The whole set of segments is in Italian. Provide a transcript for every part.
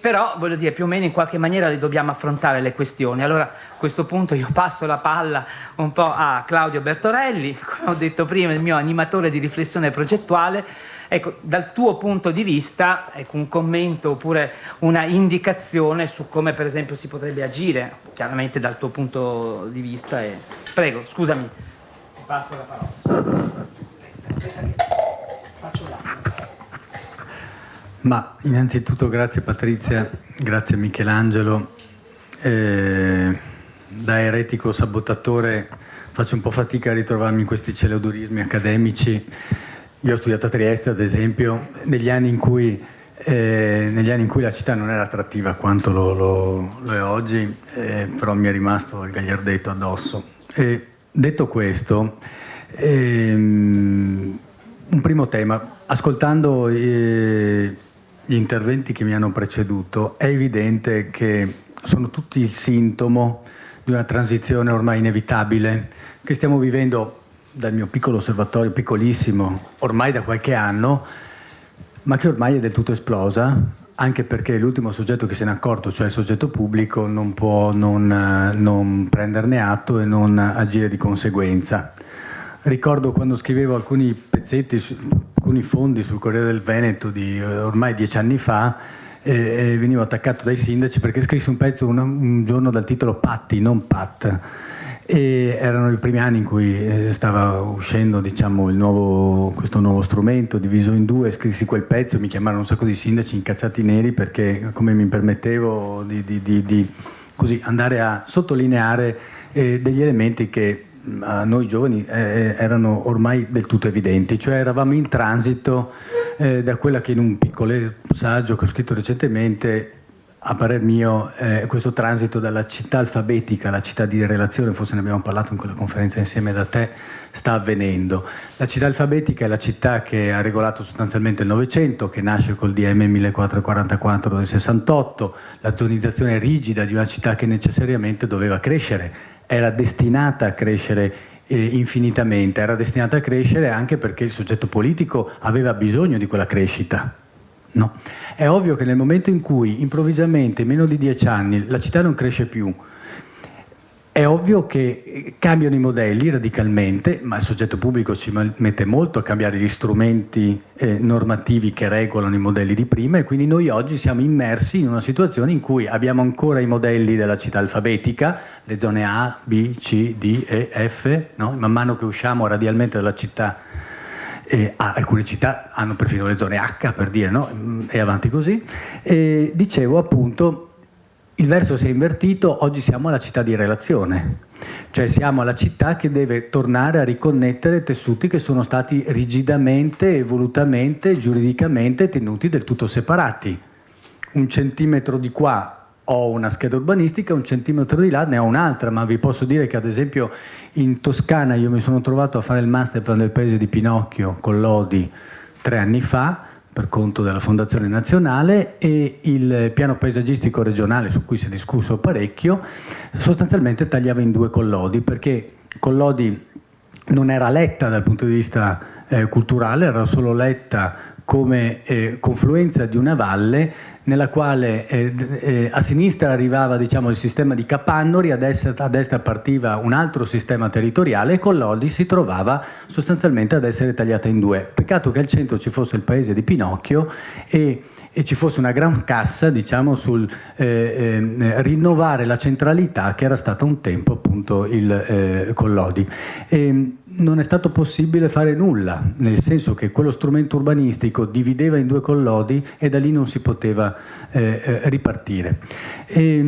Però voglio dire, più o meno in qualche maniera le dobbiamo affrontare le questioni. Allora a questo punto io passo la palla un po' a Claudio Bertorelli, come ho detto prima, il mio animatore di riflessione progettuale. Ecco, dal tuo punto di vista, ecco, un commento oppure una indicazione su come per esempio si potrebbe agire, chiaramente dal tuo punto di vista. Prego, scusami, ti passo la parola. Aspetta che faccio l'acqua. Ma innanzitutto grazie Patrizia, grazie Michelangelo. Da eretico sabotatore faccio un po' fatica a ritrovarmi in questi celeodurismi accademici. Io ho studiato a Trieste, ad esempio, negli anni in cui la città non era attrattiva quanto lo è oggi, però mi è rimasto il gagliardetto addosso. Detto questo, un primo tema, ascoltando gli interventi che mi hanno preceduto, è evidente che sono tutti il sintomo di una transizione ormai inevitabile che stiamo vivendo dal mio piccolo osservatorio, piccolissimo, ormai da qualche anno, ma che ormai è del tutto esplosa, anche perché l'ultimo soggetto che se n'è accorto, cioè il soggetto pubblico, non può non prenderne atto e non agire di conseguenza. Ricordo quando scrivevo alcuni pezzetti, alcuni fondi sul Corriere del Veneto di ormai 10 anni fa, e venivo attaccato dai sindaci perché scrissi un pezzo un giorno dal titolo Patti, non Pat, e erano i primi anni in cui stava uscendo, diciamo, questo nuovo strumento diviso in due. Scrissi quel pezzo e mi chiamarono un sacco di sindaci incazzati neri perché come mi permettevo di così andare a sottolineare degli elementi che a noi giovani erano ormai del tutto evidenti, cioè eravamo in transito da quella che in un piccolo saggio che ho scritto recentemente, a parer mio, questo transito dalla città alfabetica alla città di relazione, forse ne abbiamo parlato in quella conferenza insieme da te, sta avvenendo. La città alfabetica è la città che ha regolato sostanzialmente il Novecento, che nasce col DM 1444 del 68, la zonizzazione rigida di una città che necessariamente doveva crescere, era destinata a crescere infinitamente, era destinata a crescere anche perché il soggetto politico aveva bisogno di quella crescita. No. È ovvio che nel momento in cui improvvisamente, in meno di 10 anni, la città non cresce più, è ovvio che cambiano i modelli radicalmente, ma il soggetto pubblico ci mette molto a cambiare gli strumenti normativi che regolano i modelli di prima, e quindi noi oggi siamo immersi in una situazione in cui abbiamo ancora i modelli della città alfabetica, le zone A, B, C, D, E, F, no? Man mano che usciamo radialmente dalla città, alcune città hanno perfino le zone H, per dire, no? E avanti così. Dicevo appunto, il verso si è invertito, oggi siamo alla città di relazione, cioè siamo alla città che deve tornare a riconnettere tessuti che sono stati rigidamente e volutamente, giuridicamente tenuti del tutto separati. Un centimetro di qua ho una scheda urbanistica, un centimetro di là ne ho un'altra, ma vi posso dire che ad esempio in Toscana io mi sono trovato a fare il masterplan del paese di Pinocchio con l'Odi 3 anni fa, per conto della Fondazione Nazionale, e il piano paesaggistico regionale, su cui si è discusso parecchio, sostanzialmente tagliava in due Collodi, perché Collodi non era letta dal punto di vista culturale, era solo letta come confluenza di una valle nella quale a sinistra arrivava, diciamo, il sistema di Capannori, a destra partiva un altro sistema territoriale, e Collodi si trovava sostanzialmente ad essere tagliata in due. Peccato che al centro ci fosse il paese di Pinocchio e ci fosse una gran cassa, diciamo, sul rinnovare la centralità che era stata un tempo appunto il Collodi. Non è stato possibile fare nulla, nel senso che quello strumento urbanistico divideva in due Collodi e da lì non si poteva ripartire. I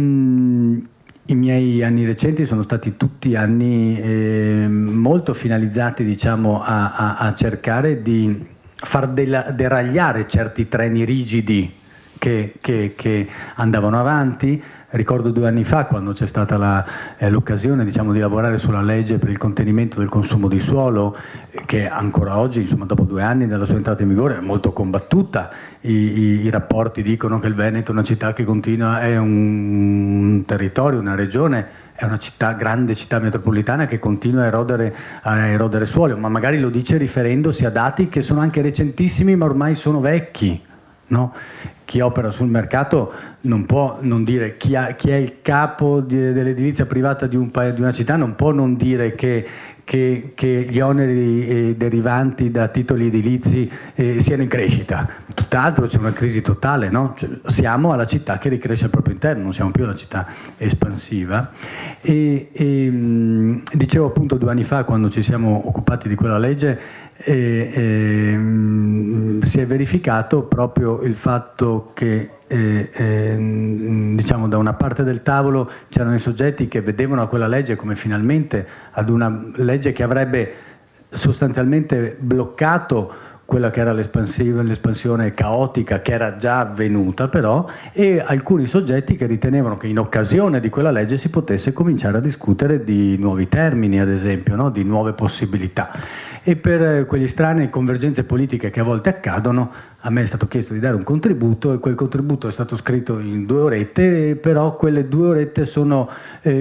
miei anni recenti sono stati tutti anni molto finalizzati, diciamo, a cercare di far deragliare certi treni rigidi che andavano avanti. Ricordo 2 anni fa, quando c'è stata l'occasione, diciamo, di lavorare sulla legge per il contenimento del consumo di suolo, che ancora oggi, insomma, dopo 2 anni dalla sua entrata in vigore, è molto combattuta. I rapporti dicono che il Veneto è una città che continua, è un territorio, una regione, è una città, grande città metropolitana che continua a erodere suolo, ma magari lo dice riferendosi a dati che sono anche recentissimi, ma ormai sono vecchi. no? Chi opera sul mercato non può non dire, chi è il capo dell'edilizia privata di una città non può non dire che gli oneri derivanti da titoli edilizi siano in crescita. Tutt'altro, c'è una crisi totale, no? Cioè, siamo alla città che ricresce al proprio interno, non siamo più alla città espansiva. Dicevo appunto 2 anni fa, quando ci siamo occupati di quella legge, si è verificato proprio il fatto che diciamo da una parte del tavolo c'erano i soggetti che vedevano a quella legge come finalmente ad una legge che avrebbe sostanzialmente bloccato quella che era l'espansione caotica che era già avvenuta però, e alcuni soggetti che ritenevano che in occasione di quella legge si potesse cominciare a discutere di nuovi termini, ad esempio, no? Di nuove possibilità. E per quelle strane convergenze politiche che a volte accadono, a me è stato chiesto di dare un contributo e quel contributo è stato scritto in 2 orette, però quelle 2 orette sono,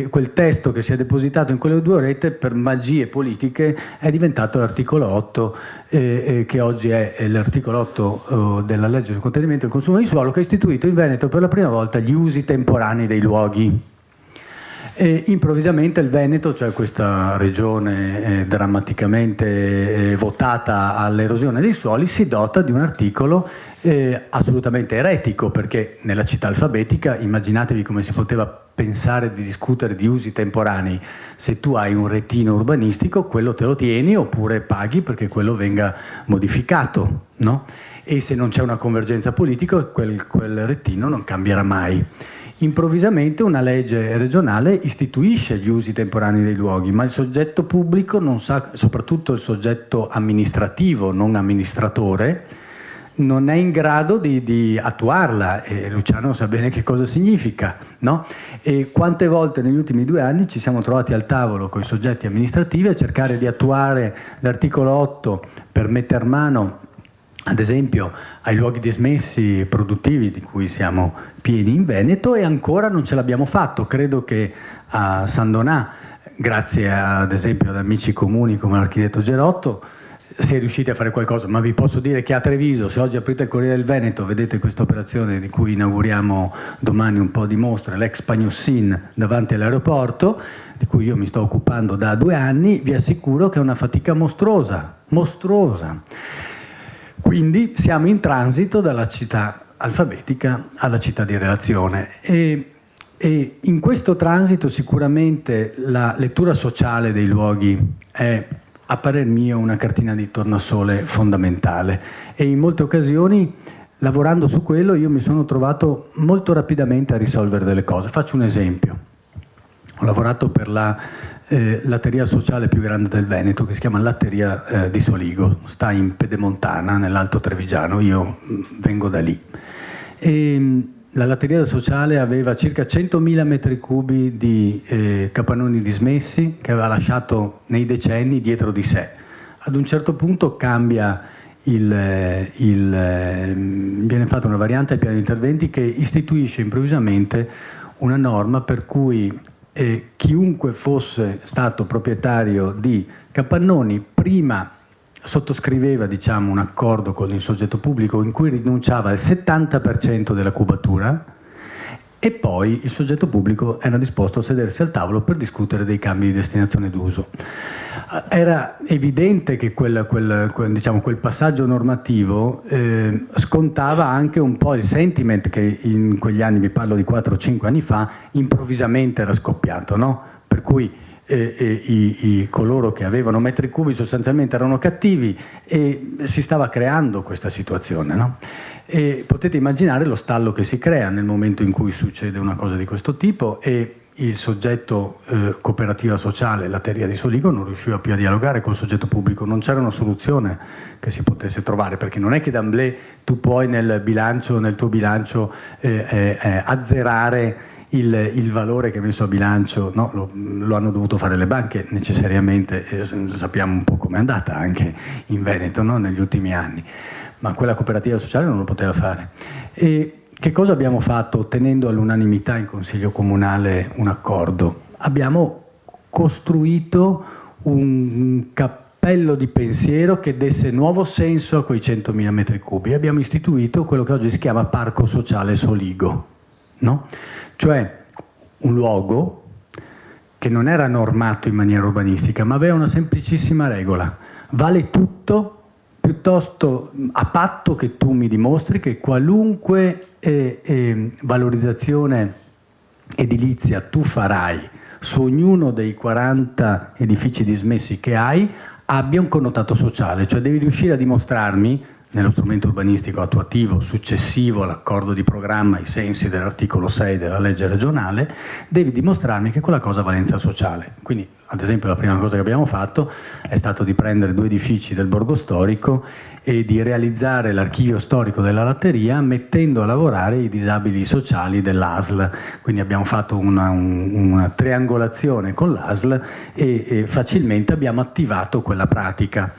quel testo che si è depositato in quelle 2 orette per magie politiche è diventato l'articolo 8, che oggi è l'articolo 8 della legge sul contenimento del consumo di suolo, che ha istituito in Veneto per la prima volta gli usi temporanei dei luoghi. E improvvisamente il Veneto, cioè questa regione drammaticamente votata all'erosione dei suoli, si dota di un articolo assolutamente eretico, perché nella città alfabetica immaginatevi come si poteva pensare di discutere di usi temporanei. Se tu hai un retino urbanistico, quello te lo tieni oppure paghi perché quello venga modificato, no? E se non c'è una convergenza politica, quel retino non cambierà mai. Improvvisamente una legge regionale istituisce gli usi temporanei dei luoghi, ma il soggetto pubblico non sa, soprattutto il soggetto amministrativo, non amministratore, non è in grado di attuarla, e Luciano sa bene che cosa significa, no? E quante volte negli ultimi 2 anni ci siamo trovati al tavolo con i soggetti amministrativi a cercare di attuare l'articolo 8 per metter mano ad esempio ai luoghi dismessi produttivi di cui siamo pieni in Veneto, e ancora non ce l'abbiamo fatto. Credo che a San Donà, grazie ad esempio ad amici comuni come l'architetto Gerotto, si è riusciti a fare qualcosa, ma vi posso dire che a Treviso, se oggi aprite il Corriere del Veneto, vedete questa operazione di cui inauguriamo domani un po' di mostre, l'ex Pagnossin davanti all'aeroporto, di cui io mi sto occupando da 2 anni, vi assicuro che è una fatica mostruosa. Quindi siamo in transito dalla città alfabetica alla città di relazione, e in questo transito sicuramente la lettura sociale dei luoghi è, a parer mio, una cartina di tornasole fondamentale, e in molte occasioni, lavorando su quello, io mi sono trovato molto rapidamente a risolvere delle cose. Faccio un esempio. Ho lavorato per la latteria sociale più grande del Veneto, che si chiama Latteria di Soligo, sta in Pedemontana, nell'Alto Trevigiano, io vengo da lì. E la latteria sociale aveva circa 100.000 metri cubi di capannoni dismessi che aveva lasciato nei decenni dietro di sé. Ad un certo punto cambia viene fatta una variante al piano di interventi che istituisce improvvisamente una norma per cui chiunque fosse stato proprietario di capannoni prima sottoscriveva, diciamo, un accordo con il soggetto pubblico in cui rinunciava al 70% della cubatura, e poi il soggetto pubblico era disposto a sedersi al tavolo per discutere dei cambi di destinazione d'uso. Era evidente che quel passaggio normativo scontava anche un po' il sentiment che in quegli anni, vi parlo di 4-5 anni fa, improvvisamente era scoppiato, no? Per cui coloro che avevano metri cubi sostanzialmente erano cattivi, e si stava creando questa situazione, no? E potete immaginare lo stallo che si crea nel momento in cui succede una cosa di questo tipo, e il soggetto cooperativa sociale, Latteria di Soligo, non riusciva più a dialogare col soggetto pubblico, non c'era una soluzione che si potesse trovare, perché non è che d'emblée tu puoi nel tuo bilancio azzerare il valore che hai messo a bilancio, no? Lo hanno dovuto fare le banche necessariamente, sappiamo un po' com'è andata anche in Veneto, no? Negli ultimi anni, ma quella cooperativa sociale non lo poteva fare. E che cosa abbiamo fatto ottenendo all'unanimità in Consiglio Comunale un accordo? Abbiamo costruito un appello di pensiero che desse nuovo senso a quei 100.000 metri cubi. Abbiamo istituito quello che oggi si chiama Parco Sociale Soligo, no? Cioè un luogo che non era normato in maniera urbanistica, ma aveva una semplicissima regola: vale tutto piuttosto a patto che tu mi dimostri che qualunque valorizzazione edilizia tu farai su ognuno dei 40 edifici dismessi che hai abbia un connotato sociale, cioè devi riuscire a dimostrarmi nello strumento urbanistico attuativo successivo all'accordo di programma ai sensi dell'articolo 6 della legge regionale, devi dimostrarmi che quella cosa ha valenza sociale. Quindi, ad esempio, la prima cosa che abbiamo fatto è stato di prendere 2 edifici del borgo storico e di realizzare l'archivio storico della latteria mettendo a lavorare i disabili sociali dell'ASL. Quindi abbiamo fatto una triangolazione con l'ASL e facilmente abbiamo attivato quella pratica.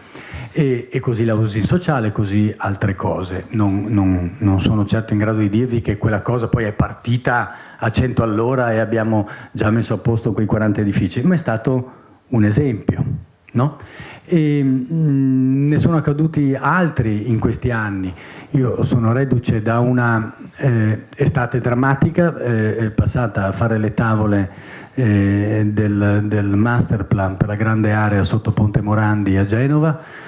E così la usi in sociale, così altre cose. Non sono certo in grado di dirvi che quella cosa poi è partita a 100 all'ora e abbiamo già messo a posto quei 40 edifici, ma è stato un esempio, no? E ne sono accaduti altri in questi anni. Io sono reduce da una estate drammatica, passata a fare le tavole del master plan per la grande area sotto Ponte Morandi a Genova.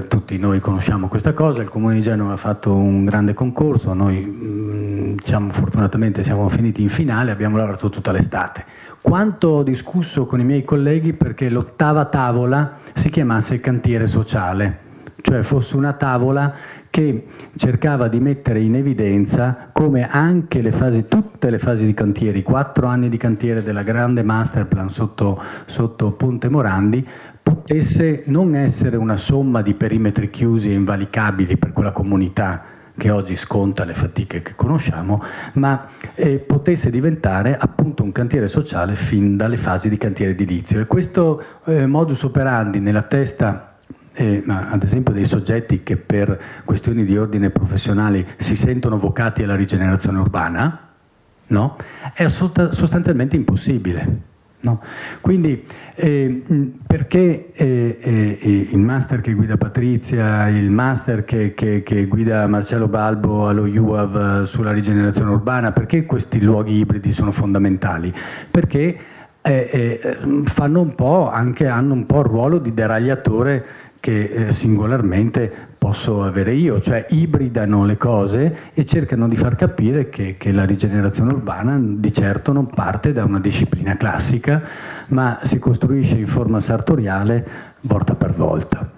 Tutti noi conosciamo questa cosa, il Comune di Genova ha fatto un grande concorso, noi diciamo, fortunatamente siamo finiti in finale, abbiamo lavorato tutta l'estate. Quanto ho discusso con i miei colleghi perché l'8ª tavola si chiamasse cantiere sociale, cioè fosse una tavola che cercava di mettere in evidenza come anche tutte le fasi di cantieri, 4 anni di cantiere della grande master plan sotto Ponte Morandi, potesse non essere una somma di perimetri chiusi e invalicabili per quella comunità che oggi sconta le fatiche che conosciamo, ma potesse diventare appunto un cantiere sociale fin dalle fasi di cantiere edilizio. E questo modus operandi nella testa ad esempio dei soggetti che per questioni di ordine professionale si sentono vocati alla rigenerazione urbana, no? È sostanzialmente impossibile. No? Quindi perché il master che guida Patrizia, il master che guida Marcello Balbo allo UAV sulla rigenerazione urbana, perché questi luoghi ibridi sono fondamentali? Perché hanno un po' il ruolo di deragliatore che singolarmente posso avere io, cioè ibridano le cose e cercano di far capire che la rigenerazione urbana di certo non parte da una disciplina classica, ma si costruisce in forma sartoriale volta per volta.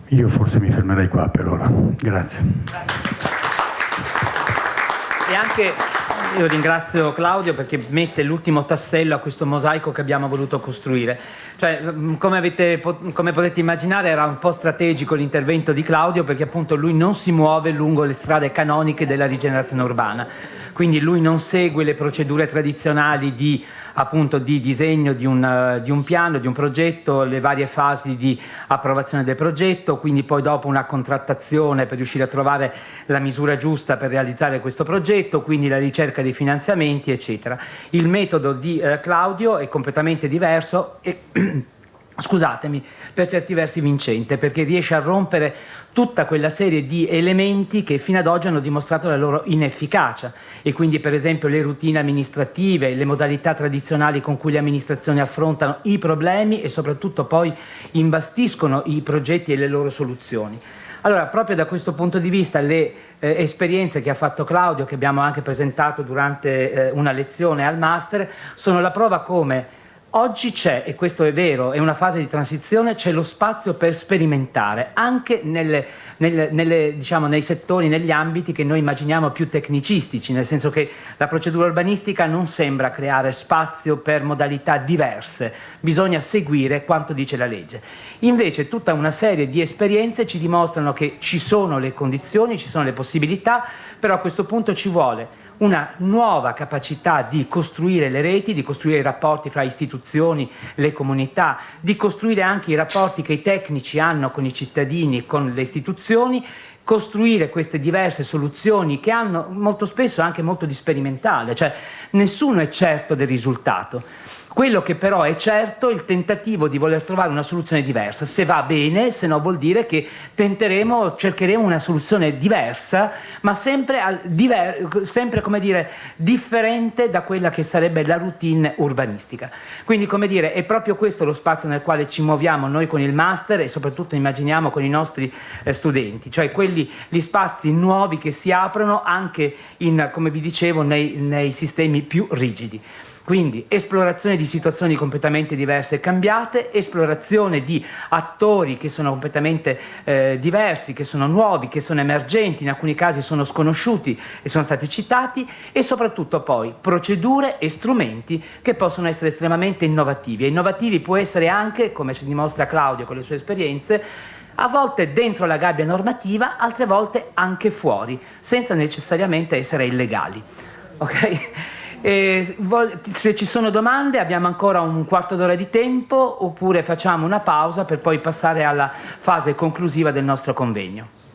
Io forse mi fermerei qua per ora. Grazie. E anche io ringrazio Claudio perché mette l'ultimo tassello a questo mosaico che abbiamo voluto costruire. Cioè, come potete immaginare, era un po' strategico l'intervento di Claudio perché appunto lui non si muove lungo le strade canoniche della rigenerazione urbana, quindi lui non segue le procedure tradizionali di disegno di un piano, di un progetto, le varie fasi di approvazione del progetto, quindi poi dopo una contrattazione per riuscire a trovare la misura giusta per realizzare questo progetto, quindi la ricerca dei finanziamenti, eccetera. Il metodo di Claudio è completamente diverso e scusatemi, per certi versi vincente, perché riesce a rompere tutta quella serie di elementi che fino ad oggi hanno dimostrato la loro inefficacia, e quindi per esempio le routine amministrative, le modalità tradizionali con cui le amministrazioni affrontano i problemi e soprattutto poi imbastiscono i progetti e le loro soluzioni. Allora, proprio da questo punto di vista le esperienze che ha fatto Claudio, che abbiamo anche presentato durante una lezione al master, sono la prova come oggi c'è, e questo è vero, è una fase di transizione, c'è lo spazio per sperimentare anche diciamo, nei settori, negli ambiti che noi immaginiamo più tecnicistici, nel senso che la procedura urbanistica non sembra creare spazio per modalità diverse, bisogna seguire quanto dice la legge. Invece tutta una serie di esperienze ci dimostrano che ci sono le condizioni, ci sono le possibilità, però a questo punto ci vuole una nuova capacità di costruire le reti, di costruire i rapporti fra istituzioni, le comunità, di costruire anche i rapporti che i tecnici hanno con i cittadini, con le istituzioni, costruire queste diverse soluzioni che hanno molto spesso anche molto di sperimentale, cioè nessuno è certo del risultato. Quello che però è certo è il tentativo di voler trovare una soluzione diversa. Se va bene, se no vuol dire che cercheremo una soluzione diversa, ma sempre, come dire, differente da quella che sarebbe la routine urbanistica. Quindi, come dire, è proprio questo lo spazio nel quale ci muoviamo noi con il master e soprattutto immaginiamo con i nostri studenti, cioè gli spazi nuovi che si aprono anche come vi dicevo, nei sistemi più rigidi. Quindi esplorazione di situazioni completamente diverse e cambiate, esplorazione di attori che sono completamente diversi, che sono nuovi, che sono emergenti, in alcuni casi sono sconosciuti e sono stati citati, e soprattutto poi procedure e strumenti che possono essere estremamente innovativi. E innovativi può essere anche, come ci dimostra Claudio con le sue esperienze, a volte dentro la gabbia normativa, altre volte anche fuori, senza necessariamente essere illegali. Ok? Se ci sono domande abbiamo ancora un quarto d'ora di tempo, oppure facciamo una pausa per poi passare alla fase conclusiva del nostro convegno.